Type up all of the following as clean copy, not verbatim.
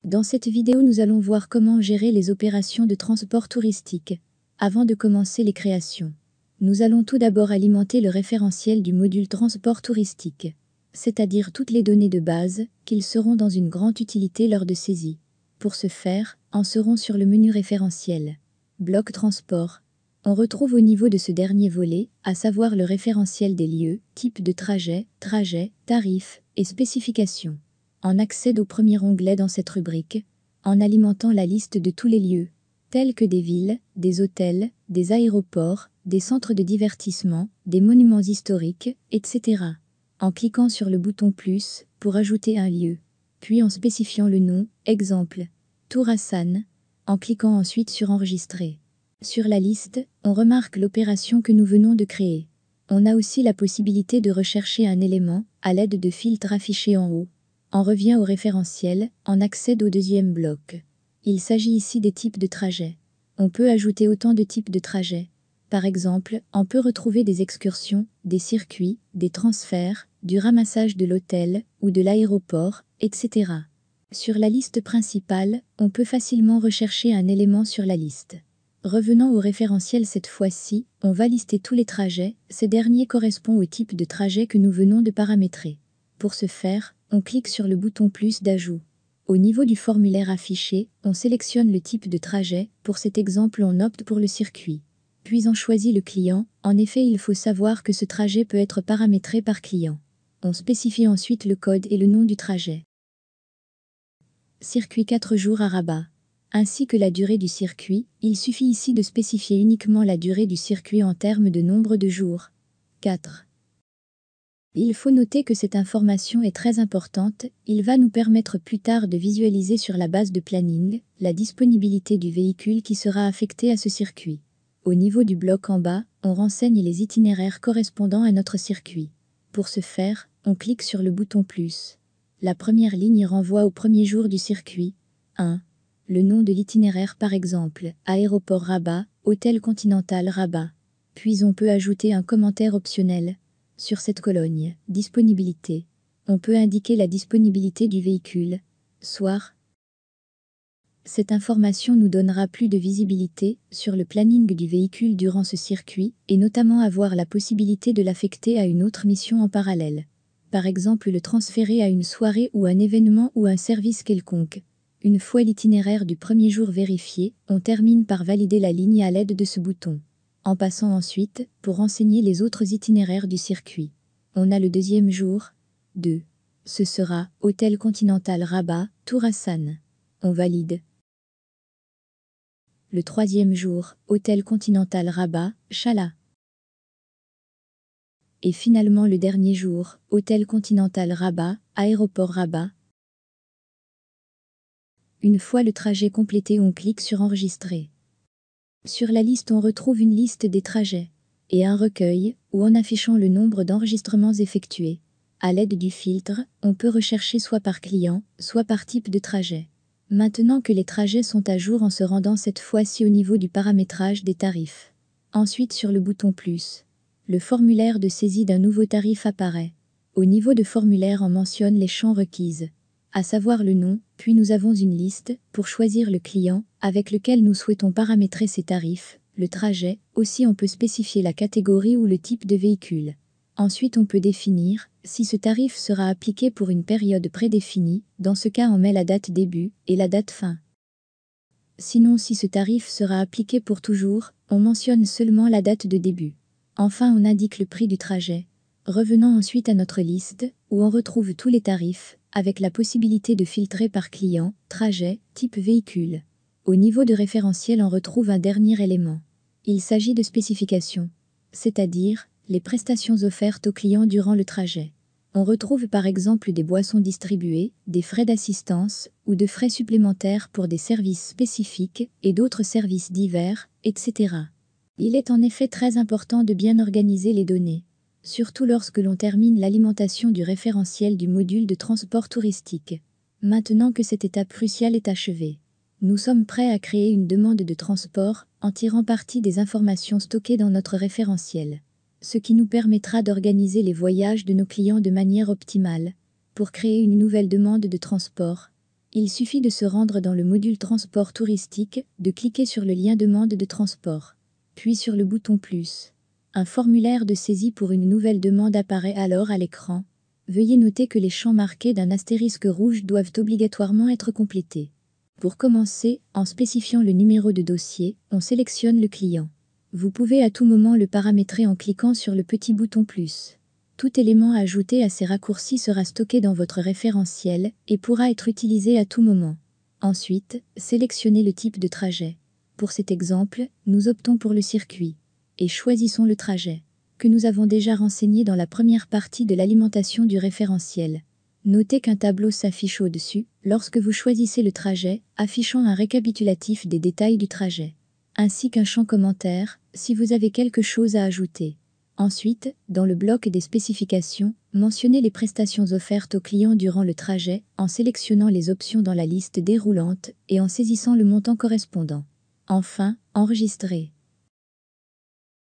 Dans cette vidéo, nous allons voir comment gérer les opérations de transport touristique. Avant de commencer les créations, nous allons tout d'abord alimenter le référentiel du module transport touristique, c'est-à-dire toutes les données de base, qu'ils seront dans une grande utilité lors de saisie. Pour ce faire, en seront sur le menu référentiel. Bloc transport. On retrouve au niveau de ce dernier volet, à savoir le référentiel des lieux, type de trajet, tarifs et spécifications. On accède au premier onglet dans cette rubrique, en alimentant la liste de tous les lieux, tels que des villes, des hôtels, des aéroports, des centres de divertissement, des monuments historiques, etc. En cliquant sur le bouton plus pour ajouter un lieu, puis en spécifiant le nom, exemple, Tour Hassan, en cliquant ensuite sur enregistrer. Sur la liste, on remarque l'opération que nous venons de créer. On a aussi la possibilité de rechercher un élément à l'aide de filtres affichés en haut. On revient au référentiel, on accède au deuxième bloc. Il s'agit ici des types de trajets. On peut ajouter autant de types de trajets. Par exemple, on peut retrouver des excursions, des circuits, des transferts, du ramassage de l'hôtel ou de l'aéroport, etc. Sur la liste principale, on peut facilement rechercher un élément sur la liste. Revenant au référentiel cette fois-ci, on va lister tous les trajets, ces derniers correspondent au type de trajet que nous venons de paramétrer. Pour ce faire, on clique sur le bouton plus d'ajout. Au niveau du formulaire affiché, on sélectionne le type de trajet, pour cet exemple on opte pour le circuit. Puis on choisit le client, en effet il faut savoir que ce trajet peut être paramétré par client. On spécifie ensuite le code et le nom du trajet. Circuit 4 jours à Rabat. Ainsi que la durée du circuit, il suffit ici de spécifier uniquement la durée du circuit en termes de nombre de jours. 4. Il faut noter que cette information est très importante, il va nous permettre plus tard de visualiser sur la base de planning, la disponibilité du véhicule qui sera affecté à ce circuit. Au niveau du bloc en bas, on renseigne les itinéraires correspondant à notre circuit. Pour ce faire, on clique sur le bouton plus. La première ligne renvoie au premier jour du circuit. 1. Le nom de l'itinéraire par exemple, Aéroport Rabat, Hôtel Continental Rabat. Puis on peut ajouter un commentaire optionnel. Sur cette colonne, disponibilité, on peut indiquer la disponibilité du véhicule. Soir. Cette information nous donnera plus de visibilité sur le planning du véhicule durant ce circuit et notamment avoir la possibilité de l'affecter à une autre mission en parallèle. Par exemple le transférer à une soirée ou un événement ou un service quelconque. Une fois l'itinéraire du premier jour vérifié, on termine par valider la ligne à l'aide de ce bouton. En passant ensuite, pour renseigner les autres itinéraires du circuit. On a le deuxième jour. 2. Ce sera Hôtel Continental Rabat, Tour Hassan. On valide. Le troisième jour, Hôtel Continental Rabat, Chala. Et finalement le dernier jour, Hôtel Continental Rabat, Aéroport Rabat. Une fois le trajet complété, on clique sur Enregistrer. Sur la liste, on retrouve une liste des trajets et un recueil où en affichant le nombre d'enregistrements effectués. À l'aide du filtre, on peut rechercher soit par client, soit par type de trajet. Maintenant que les trajets sont à jour en se rendant cette fois-ci au niveau du paramétrage des tarifs. Ensuite sur le bouton plus, le formulaire de saisie d'un nouveau tarif apparaît. Au niveau de formulaire, on mentionne les champs requises, à savoir le nom, puis nous avons une liste pour choisir le client avec lequel nous souhaitons paramétrer ces tarifs, le trajet, aussi on peut spécifier la catégorie ou le type de véhicule. Ensuite on peut définir si ce tarif sera appliqué pour une période prédéfinie, dans ce cas on met la date début et la date fin. Sinon si ce tarif sera appliqué pour toujours, on mentionne seulement la date de début. Enfin on indique le prix du trajet. Revenons ensuite à notre liste, où on retrouve tous les tarifs, avec la possibilité de filtrer par client, trajet, type véhicule. Au niveau de référentiel, on retrouve un dernier élément. Il s'agit de spécifications, c'est-à-dire les prestations offertes aux clients durant le trajet. On retrouve par exemple des boissons distribuées, des frais d'assistance ou de frais supplémentaires pour des services spécifiques et d'autres services divers, etc. Il est en effet très important de bien organiser les données, surtout lorsque l'on termine l'alimentation du référentiel du module de transport touristique. Maintenant que cette étape cruciale est achevée, nous sommes prêts à créer une demande de transport en tirant parti des informations stockées dans notre référentiel, ce qui nous permettra d'organiser les voyages de nos clients de manière optimale. Pour créer une nouvelle demande de transport, Il suffit de se rendre dans le module transport touristique, de cliquer sur le lien demande de transport, puis sur le bouton plus. Un formulaire de saisie pour une nouvelle demande apparaît alors à l'écran. Veuillez noter que les champs marqués d'un astérisque rouge doivent obligatoirement être complétés. Pour commencer, en spécifiant le numéro de dossier, on sélectionne le client. Vous pouvez à tout moment le paramétrer en cliquant sur le petit bouton plus. Tout élément ajouté à ces raccourcis sera stocké dans votre référentiel et pourra être utilisé à tout moment. Ensuite, sélectionnez le type de trajet. Pour cet exemple, nous optons pour le circuit et choisissons le trajet que nous avons déjà renseigné dans la première partie de l'alimentation du référentiel. Notez qu'un tableau s'affiche au-dessus lorsque vous choisissez le trajet, affichant un récapitulatif des détails du trajet, ainsi qu'un champ commentaire si vous avez quelque chose à ajouter. Ensuite, dans le bloc des spécifications, mentionnez les prestations offertes aux clients durant le trajet en sélectionnant les options dans la liste déroulante et en saisissant le montant correspondant. Enfin, enregistrez.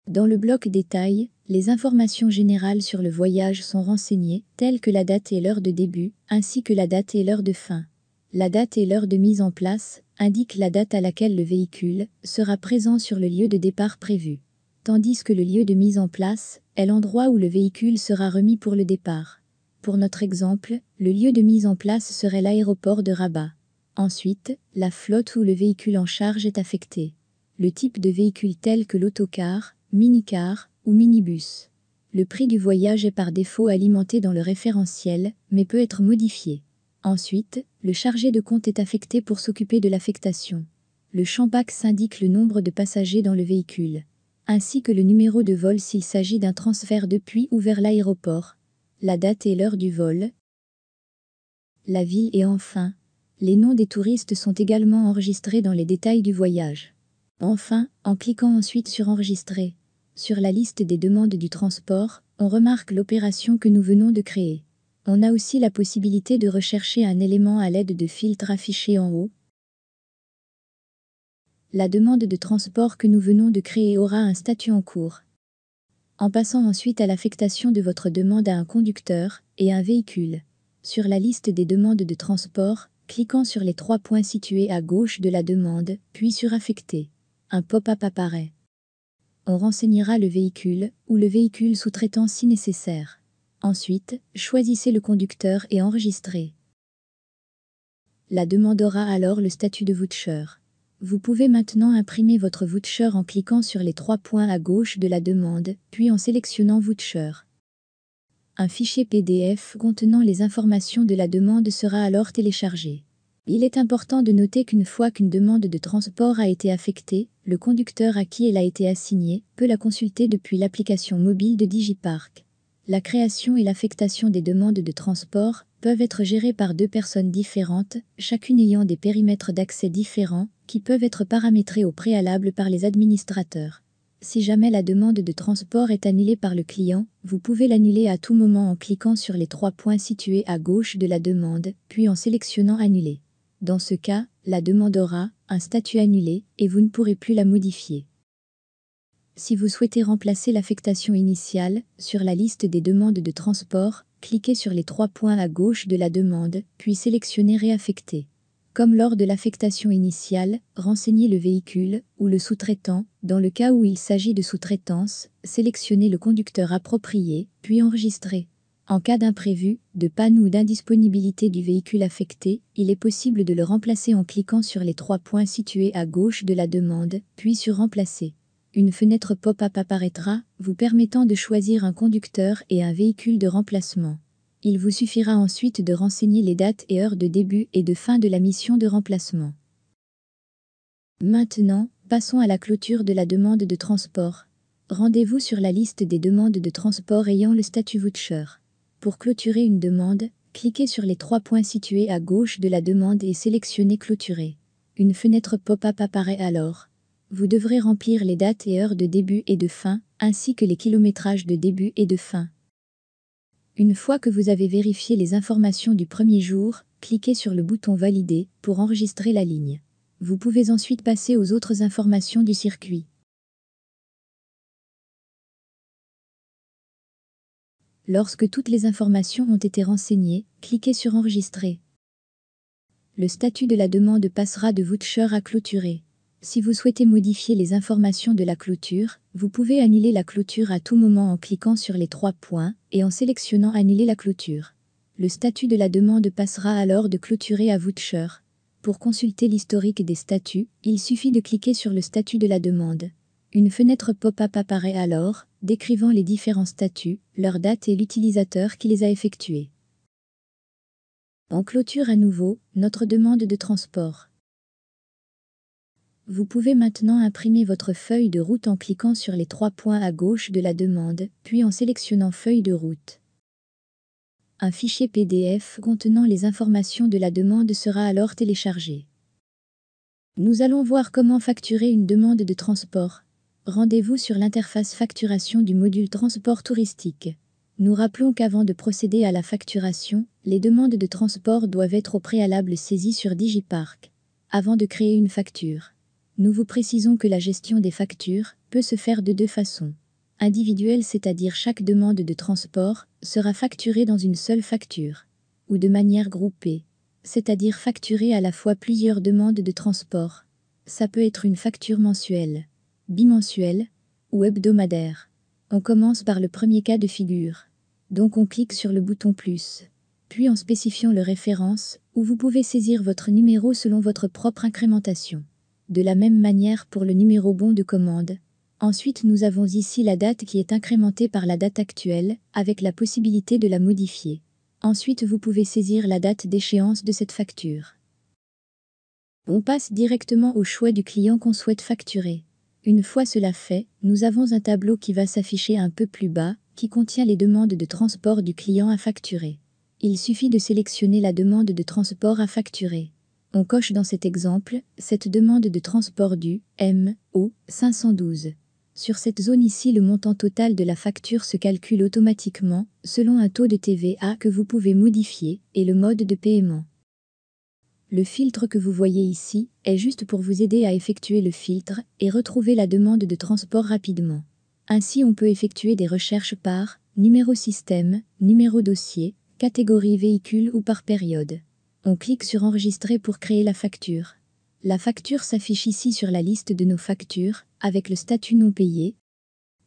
Dans le bloc détail, les informations générales sur le voyage sont renseignées, telles que la date et l'heure de début, ainsi que la date et l'heure de fin. La date et l'heure de mise en place indiquent la date à laquelle le véhicule sera présent sur le lieu de départ prévu, tandis que le lieu de mise en place est l'endroit où le véhicule sera remis pour le départ. Pour notre exemple, le lieu de mise en place serait l'aéroport de Rabat. Ensuite, la flotte où le véhicule en charge est affecté. Le type de véhicule tel que l'autocar, minicar ou minibus. Le prix du voyage est par défaut alimenté dans le référentiel, mais peut être modifié. Ensuite, le chargé de compte est affecté pour s'occuper de l'affectation. Le champ BAX indique le nombre de passagers dans le véhicule, ainsi que le numéro de vol s'il s'agit d'un transfert depuis ou vers l'aéroport, la date et l'heure du vol, la ville et enfin, les noms des touristes sont également enregistrés dans les détails du voyage. Enfin, en cliquant ensuite sur Enregistrer, sur la liste des demandes du transport, on remarque l'opération que nous venons de créer. On a aussi la possibilité de rechercher un élément à l'aide de filtres affichés en haut. La demande de transport que nous venons de créer aura un statut en cours. En passant ensuite à l'affectation de votre demande à un conducteur et un véhicule. Sur la liste des demandes de transport, cliquant sur les 3 points situés à gauche de la demande, puis sur Affecter. Un pop-up apparaît. On renseignera le véhicule ou le véhicule sous-traitant si nécessaire. Ensuite, choisissez le conducteur et enregistrez. La demande aura alors le statut de voucher. Vous pouvez maintenant imprimer votre voucher en cliquant sur les 3 points à gauche de la demande, puis en sélectionnant Voucher. Un fichier PDF contenant les informations de la demande sera alors téléchargé. Il est important de noter qu'une fois qu'une demande de transport a été affectée, le conducteur à qui elle a été assignée peut la consulter depuis l'application mobile de Digiparc. La création et l'affectation des demandes de transport peuvent être gérées par 2 personnes différentes, chacune ayant des périmètres d'accès différents, qui peuvent être paramétrés au préalable par les administrateurs. Si jamais la demande de transport est annulée par le client, vous pouvez l'annuler à tout moment en cliquant sur les 3 points situés à gauche de la demande, puis en sélectionnant Annuler. Dans ce cas, la demande aura un statut annulé et vous ne pourrez plus la modifier. Si vous souhaitez remplacer l'affectation initiale, sur la liste des demandes de transport, cliquez sur les 3 points à gauche de la demande, puis sélectionnez Réaffecter. Comme lors de l'affectation initiale, renseignez le véhicule ou le sous-traitant. Dans le cas où il s'agit de sous-traitance, sélectionnez le conducteur approprié, puis enregistrez. En cas d'imprévu, de panne ou d'indisponibilité du véhicule affecté, il est possible de le remplacer en cliquant sur les 3 points situés à gauche de la demande, puis sur Remplacer. Une fenêtre pop-up apparaîtra, vous permettant de choisir un conducteur et un véhicule de remplacement. Il vous suffira ensuite de renseigner les dates et heures de début et de fin de la mission de remplacement. Maintenant, passons à la clôture de la demande de transport. Rendez-vous sur la liste des demandes de transport ayant le statut voucher. Pour clôturer une demande, cliquez sur les 3 points situés à gauche de la demande et sélectionnez Clôturer. Une fenêtre pop-up apparaît alors. Vous devrez remplir les dates et heures de début et de fin, ainsi que les kilométrages de début et de fin. Une fois que vous avez vérifié les informations du premier jour, cliquez sur le bouton Valider pour enregistrer la ligne. Vous pouvez ensuite passer aux autres informations du circuit. Lorsque toutes les informations ont été renseignées, cliquez sur Enregistrer. Le statut de la demande passera de voucher à clôturer. Si vous souhaitez modifier les informations de la clôture, vous pouvez annuler la clôture à tout moment en cliquant sur les 3 points et en sélectionnant Annuler la clôture. Le statut de la demande passera alors de clôturer à voucher. Pour consulter l'historique des statuts, il suffit de cliquer sur le statut de la demande. Une fenêtre pop-up apparaît alors, décrivant les différents statuts, leur date et l'utilisateur qui les a effectués. On clôture à nouveau notre demande de transport. Vous pouvez maintenant imprimer votre feuille de route en cliquant sur les 3 points à gauche de la demande, puis en sélectionnant Feuille de route. Un fichier PDF contenant les informations de la demande sera alors téléchargé. Nous allons voir comment facturer une demande de transport. Rendez-vous sur l'interface facturation du module transport touristique. Nous rappelons qu'avant de procéder à la facturation, les demandes de transport doivent être au préalable saisies sur Digiparc. Avant de créer une facture, nous vous précisons que la gestion des factures peut se faire de 2 façons. Individuelle, c'est-à-dire chaque demande de transport sera facturée dans une seule facture, ou de manière groupée, c'est-à-dire facturer à la fois plusieurs demandes de transport. Ça peut être une facture mensuelle, bimensuelle ou hebdomadaire. On commence par le premier cas de figure. Donc on clique sur le bouton plus, puis en spécifiant le référence, où vous pouvez saisir votre numéro selon votre propre incrémentation. De la même manière pour le numéro bon de commande. Ensuite, nous avons ici la date qui est incrémentée par la date actuelle, avec la possibilité de la modifier. Ensuite, vous pouvez saisir la date d'échéance de cette facture. On passe directement au choix du client qu'on souhaite facturer. Une fois cela fait, nous avons un tableau qui va s'afficher un peu plus bas, qui contient les demandes de transport du client à facturer. Il suffit de sélectionner la demande de transport à facturer. On coche dans cet exemple cette demande de transport du MO 512. Sur cette zone ici, le montant total de la facture se calcule automatiquement selon un taux de TVA que vous pouvez modifier et le mode de paiement. Le filtre que vous voyez ici est juste pour vous aider à effectuer le filtre et retrouver la demande de transport rapidement. Ainsi, on peut effectuer des recherches par numéro système, numéro dossier, catégorie véhicule ou par période. On clique sur Enregistrer pour créer la facture. La facture s'affiche ici sur la liste de nos factures, avec le statut non payé.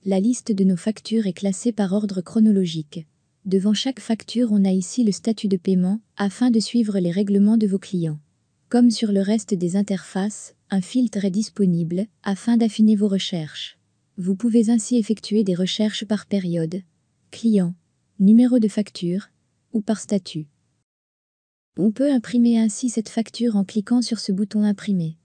La liste de nos factures est classée par ordre chronologique. Devant chaque facture, on a ici le statut de paiement, afin de suivre les règlements de vos clients. Comme sur le reste des interfaces, un filtre est disponible, afin d'affiner vos recherches. Vous pouvez ainsi effectuer des recherches par période, client, numéro de facture, ou par statut. On peut imprimer ainsi cette facture en cliquant sur ce bouton Imprimer.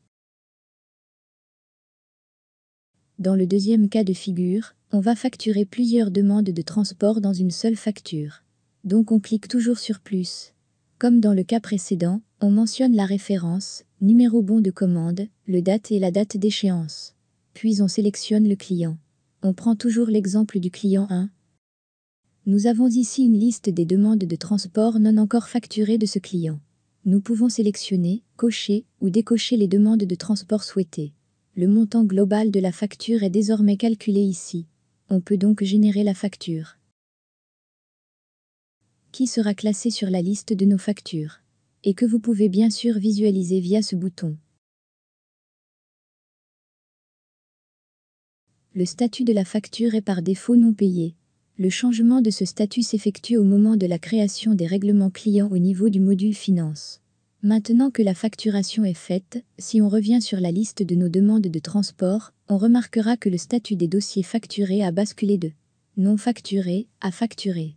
Dans le deuxième cas de figure, on va facturer plusieurs demandes de transport dans une seule facture. Donc on clique toujours sur plus. Comme dans le cas précédent, on mentionne la référence, numéro bon de commande, le date et la date d'échéance. Puis on sélectionne le client. On prend toujours l'exemple du client 1. Nous avons ici une liste des demandes de transport non encore facturées de ce client. Nous pouvons sélectionner, cocher ou décocher les demandes de transport souhaitées. Le montant global de la facture est désormais calculé ici. On peut donc générer la facture, qui sera classée sur la liste de nos factures, et que vous pouvez bien sûr visualiser via ce bouton. Le statut de la facture est par défaut non payé. Le changement de ce statut s'effectue au moment de la création des règlements clients au niveau du module Finance. Maintenant que la facturation est faite, si on revient sur la liste de nos demandes de transport, on remarquera que le statut des dossiers facturés a basculé de non facturé à facturé.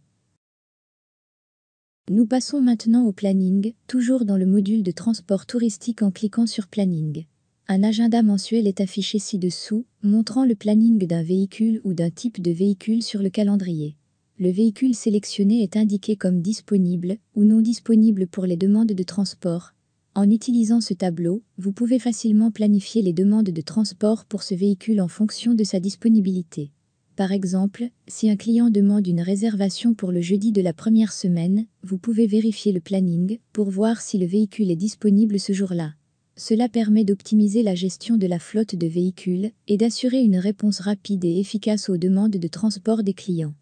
Nous passons maintenant au planning, toujours dans le module de transport touristique en cliquant sur Planning. Un agenda mensuel est affiché ci-dessous, montrant le planning d'un véhicule ou d'un type de véhicule sur le calendrier. Le véhicule sélectionné est indiqué comme disponible ou non disponible pour les demandes de transport. En utilisant ce tableau, vous pouvez facilement planifier les demandes de transport pour ce véhicule en fonction de sa disponibilité. Par exemple, si un client demande une réservation pour le jeudi de la première semaine, vous pouvez vérifier le planning pour voir si le véhicule est disponible ce jour-là. Cela permet d'optimiser la gestion de la flotte de véhicules et d'assurer une réponse rapide et efficace aux demandes de transport des clients.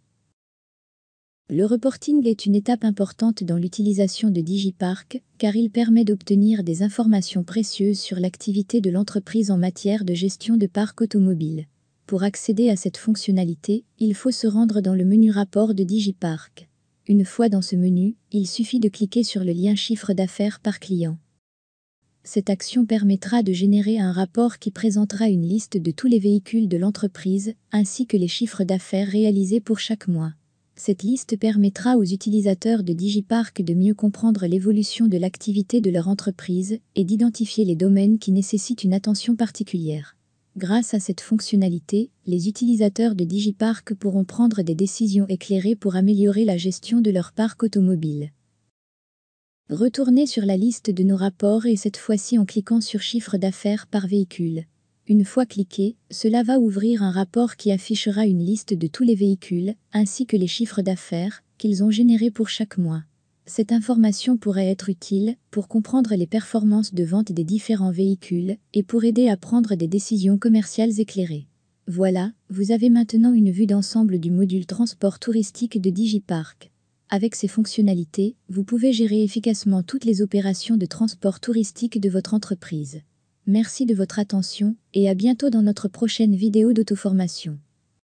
Le reporting est une étape importante dans l'utilisation de DigiPark, car il permet d'obtenir des informations précieuses sur l'activité de l'entreprise en matière de gestion de parc automobile. Pour accéder à cette fonctionnalité, il faut se rendre dans le menu Rapport de DigiPark. Une fois dans ce menu, il suffit de cliquer sur le lien Chiffre d'affaires par client. Cette action permettra de générer un rapport qui présentera une liste de tous les véhicules de l'entreprise, ainsi que les chiffres d'affaires réalisés pour chaque mois. Cette liste permettra aux utilisateurs de DigiPark de mieux comprendre l'évolution de l'activité de leur entreprise et d'identifier les domaines qui nécessitent une attention particulière. Grâce à cette fonctionnalité, les utilisateurs de DigiPark pourront prendre des décisions éclairées pour améliorer la gestion de leur parc automobile. Retournez sur la liste de nos rapports et cette fois-ci en cliquant sur Chiffre d'affaires par véhicule. Une fois cliqué, cela va ouvrir un rapport qui affichera une liste de tous les véhicules, ainsi que les chiffres d'affaires qu'ils ont générés pour chaque mois. Cette information pourrait être utile pour comprendre les performances de vente des différents véhicules et pour aider à prendre des décisions commerciales éclairées. Voilà, vous avez maintenant une vue d'ensemble du module transport touristique de DigiPark. Avec ces fonctionnalités, vous pouvez gérer efficacement toutes les opérations de transport touristique de votre entreprise. Merci de votre attention et à bientôt dans notre prochaine vidéo d'auto-formation.